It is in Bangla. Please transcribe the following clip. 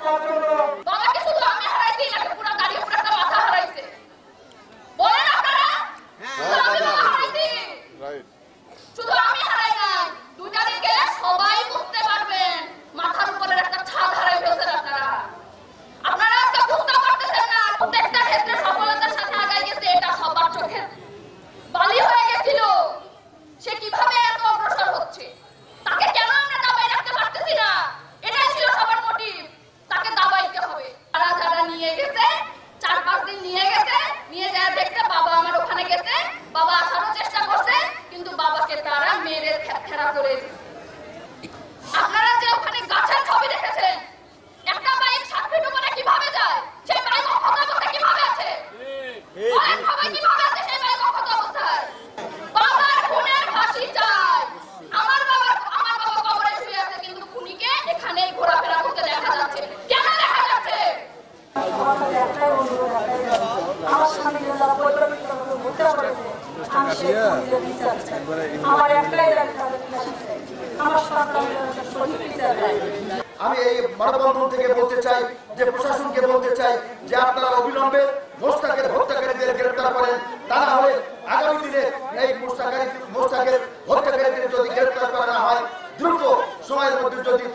বাবাকে শুধু আমি হারাইছি নাকি পুরো গাড়ির উপরে একটা মাথা হারাইছে? বলেন আপনারা? শুধু আমি বাবা হারাইছি? শুধু আমি হারাই না, দুটা দিকে সবাই বুঝতে পারবেন মাথার উপরের একটা ছাদ হারাই ফেলছেন আপনারা। আপনারা আজকে বুঝতে পারতেছেন না, প্রত্যেকটা ক্ষেত্রে সফলতার সাথে আগায় গেছে, এটা সবার চোখে বালি হয়ে গেছিল। সে কিভাবে এত অগ্রসর হচ্ছে, তাকে কেন আমরা দাবাই রাখতে পারতেছি না? এটাই ছিল সবার মোটিভ, তাকে দাবাইতে হবে। তারা যারা নিয়ে গেছে, 4-5 দিন নিয়ে গেছে, নিয়ে যায় দেখতে বাবা আমার ওখানে গেছে, বাবা আসারও চেষ্টা করছে, কিন্তু বাবাকে তারা মেরে খেরা করে দিচ্ছে। আপনারা যে ওখানে গাছের ছবি দেখেছেন, একটা বাইক 7 ফিট উপরে কিভাবে যায়? সেই বাইক অক্ষত অবস্থায় কিভাবে আছে? বলেন সবাই কিভাবে আছে সেই বাইক অক্ষত অবস্থায়? বাবার খুনের ফাঁসি চাই। আমার বাবা কবরে শুয়ে আছে, কিন্তু খুনিকে এখানেই ঘোরাফেরা করতে দেখা যাচ্ছে। কেন দেখা যাচ্ছে? আমার স্বামী আমার একটাই আমি এই মানববন্ধন থেকে বলতে চাই যে প্রশাসনকে বলতে চাই যে আপনারা অবিলম্বে মোস্তাকের হত্যাকারীদের গ্রেফতার করেন। তা না হলে আগামী দিনে এই মোস্তাকের হত্যাকারীদের যদি গ্রেফতার করা না হয়, দ্রুত সময়ের মধ্যে যদি